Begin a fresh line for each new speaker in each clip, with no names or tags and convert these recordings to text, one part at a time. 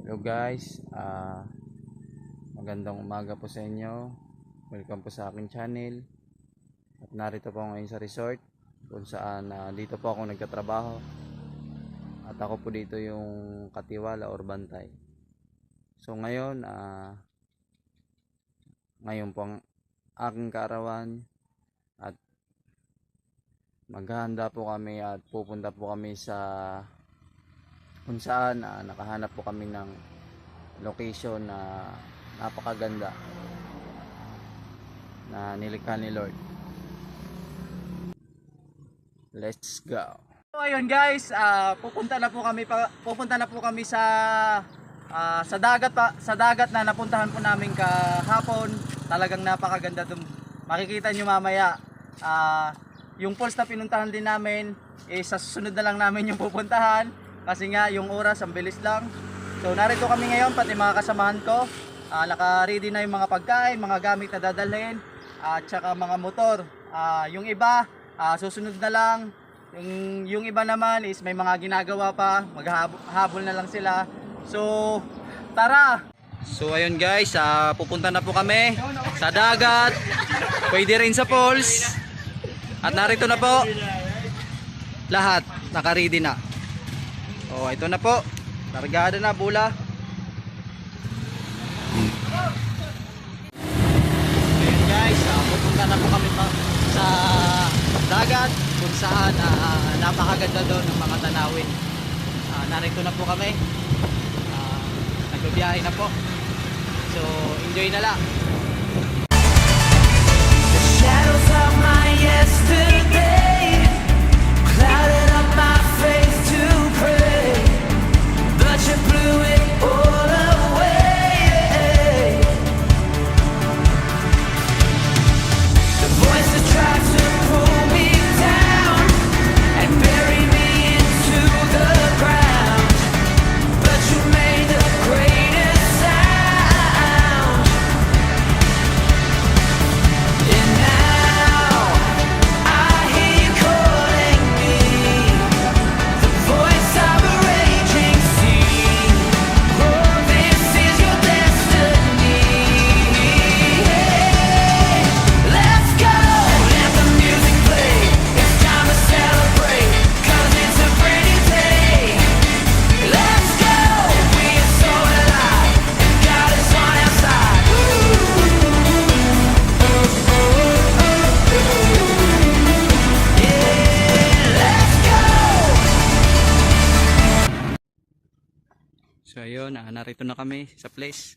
Hello guys, magandang umaga po sa inyo. Welcome po sa aking channel. At narito po ngayon sa resort kung saan dito po ako nagtatrabaho. At ako po dito yung katiwala or bantay. So ngayon, ngayon po ang aking kaarawan at maghahanda po kami at pupunta po kami sa kung saan nakahanap po kami ng location na napakaganda na nilikha ni Lord. Let's go.
So ayun guys, pupunta na po kami sa dagat na napuntahan po namin kahapon. Talagang napakaganda doon. Makikita nyo mamaya. Yung falls na pinuntahan din namin, sa susunod na lang namin yung pupuntahan. Kasi nga yung oras ang bilis lang. So narito kami ngayon, pati mga kasamahan ko. Naka-ready na yung mga pagkain, mga gamit na dadalhin, at saka mga motor. Yung iba, susunod na lang. Yung iba naman is may mga ginagawa pa, maghahabol na lang sila. So tara! So ayun guys, pupunta na po kami sa dagat. Pwede rin sa falls. At narito na po lahat, naka-ready na. Oh, ito na po. Kargada na bula. Ayan guys, pupunta na po kami sa dagat kung saan napakaganda doon ng mga tanawin. Narito na po kami. Nagbibiyahe na po. So, enjoy na lang.
The shadows of my yesterday clouded up my face to pray, but you blew it all away. The voices tried to pull me down and bury me into the ground, but you made the greatest sound. And now I hear you calling me, the voice of a raging sea. Oh, this is your destiny. Let's go, let the music play. It's time to celebrate, 'cause it's a brand new day. Let's go, we are so alive, and God is on our side. Yeah, let's go.
So ayun, narito na kami sa place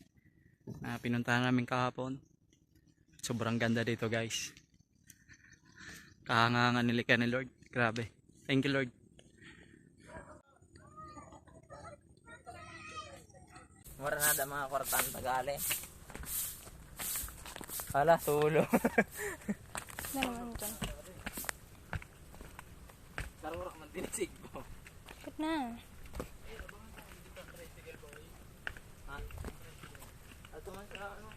na pinuntahan namin kahapon. Sobrang ganda dito guys. Kahangangan nilikha ni Lord. Grabe. Thank you Lord.
Mura na da mga kwartan tagali. Hala, tulo.
Na naman dyan.
Sarurok man tinisig mo.
Bakit na?
Ato man sa ano?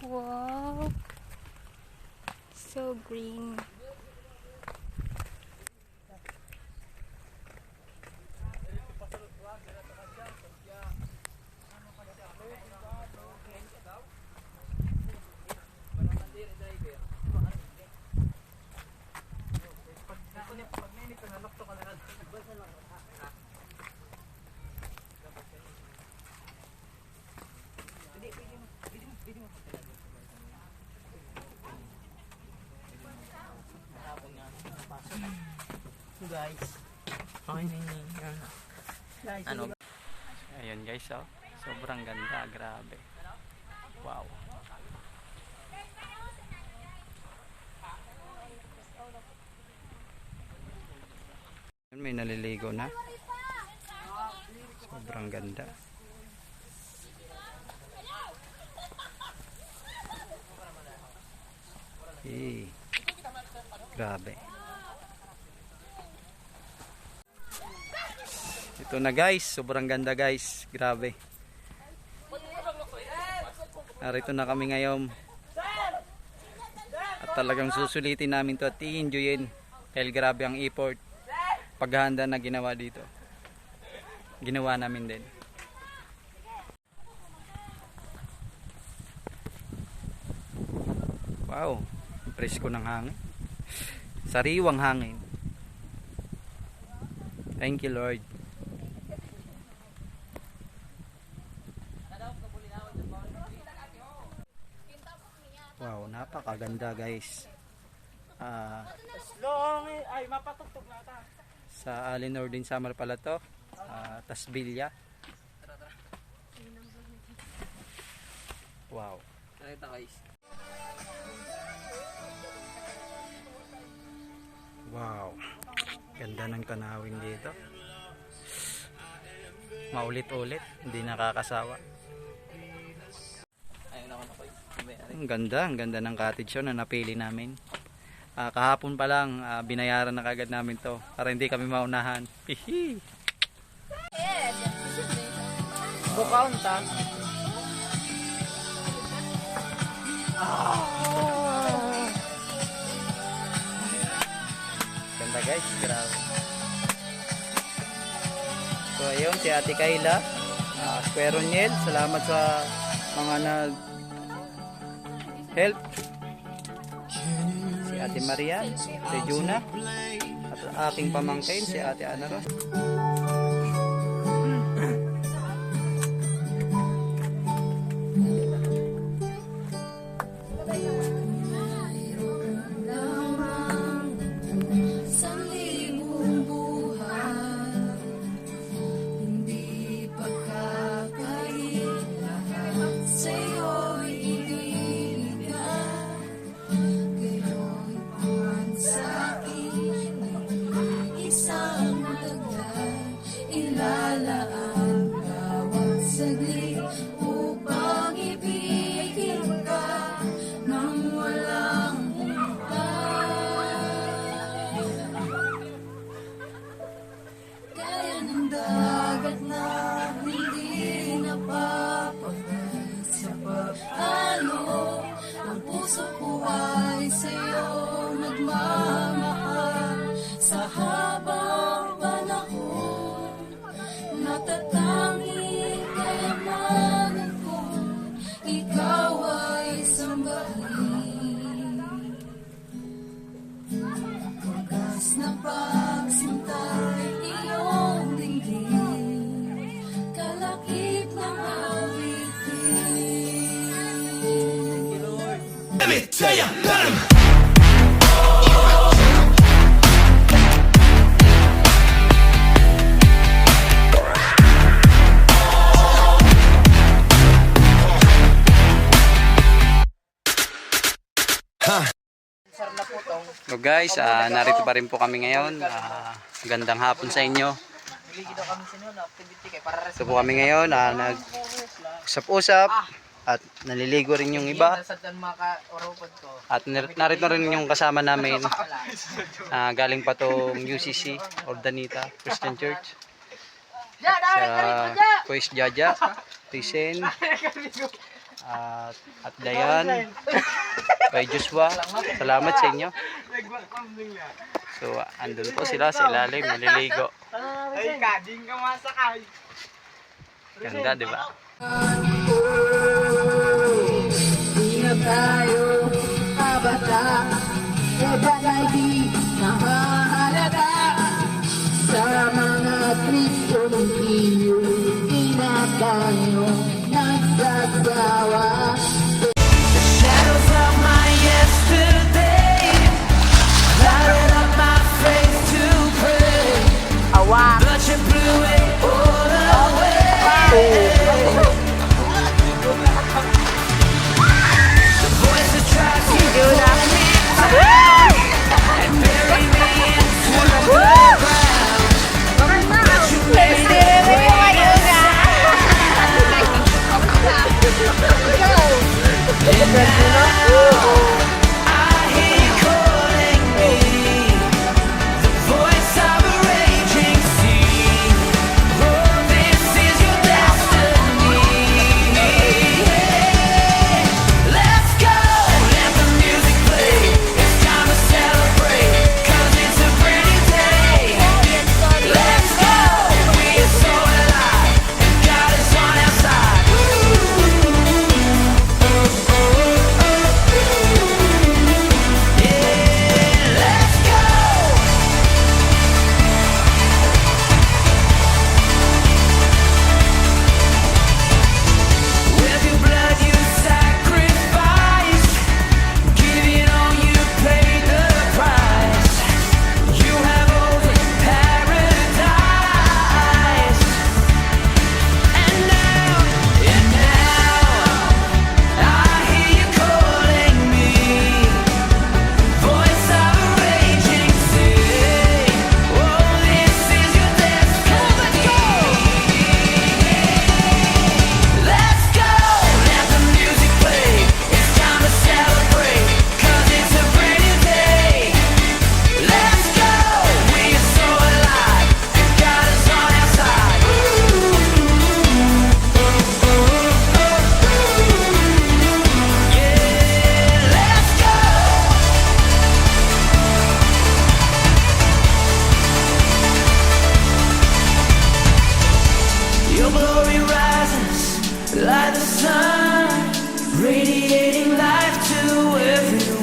Wow. So green.
Guys. Okay na yun. Guys,
Ano? Ayun guys, oh. Sobrang ganda, grabe. Wow. May naliligo na. Sobrang ganda. Grabe. Ito na guys, sobrang ganda guys. Grabe. Narito na kami ngayon
talagang susulitin namin to at i-enjoyin dahil grabe ang effort paghahanda na ginawa dito. Ginawa namin din. Wow, ang presko ng hangin. Sariwang hangin. Thank you, Lord. Wow, napakaganda guys.
Ay, mapatugtog na ta.
Sa Alinor din Samar pala to. Tasbilya. Wow.
Nakita guys.
Wow. Ganda ng tanawin dito. Maulit-ulit, hindi nakakasawa.
Ayun ako na guys.
Ang ganda ng cottage yun na napili namin. Kahapon pa lang, binayaran na kagad namin to para hindi kami maunahan. Hihi.
Bukaunta.
Ganda guys, grabe. So ayun, si Ate Kayla, Square Roniel, salamat sa mga nag-help. Si Ate Maria, si Juna, at aking pamangkin, si Ate Ana Ros.
Sanlibong buhay, hindi pagkakain, lahat sa'yo'y ibigay. Gayo'y puwan sa'kin, isang taglay, ilalaan bawat saglit upang ibigin ka nang walang gaya ng dagat na hindi napapagay sa pag-alon. Ang puso ko ay sa'yo nagmamahal sa habang panahon. Natatanging kayamanan ko, ikaw ay sambahin. Wagas na pagsintay, iyong dinggin, kalakip ng awitin.
Let me tell ya, let 'em.
So guys, narito pa rin po kami ngayon. Magandang hapon sa inyo. Ito po kami ngayon, nag-usap-usap at naliligo rin yung iba. At narito rin yung kasama namin. Galing pa tong UCC, Ordanita Christian Church. Sa Kuis Jaja, Risen, at Dayan, kay Joshua. Salamat sa inyo. So, andun po sila sa ilalim, naliligo.
Ay, kading ka masakay.
Ganda, di ba?
Di na tayo kabata, iba't ay di nakahalaga sa mga Kristong iyo. Di na tayo nagsasawa.
Shadows of my yesterday clouded up my face to pray. But you blew it all away. The voices tried to hold me down and bury me into the ground. But you made it way inside.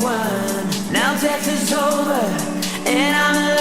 one. Now death is over, and I'm alive.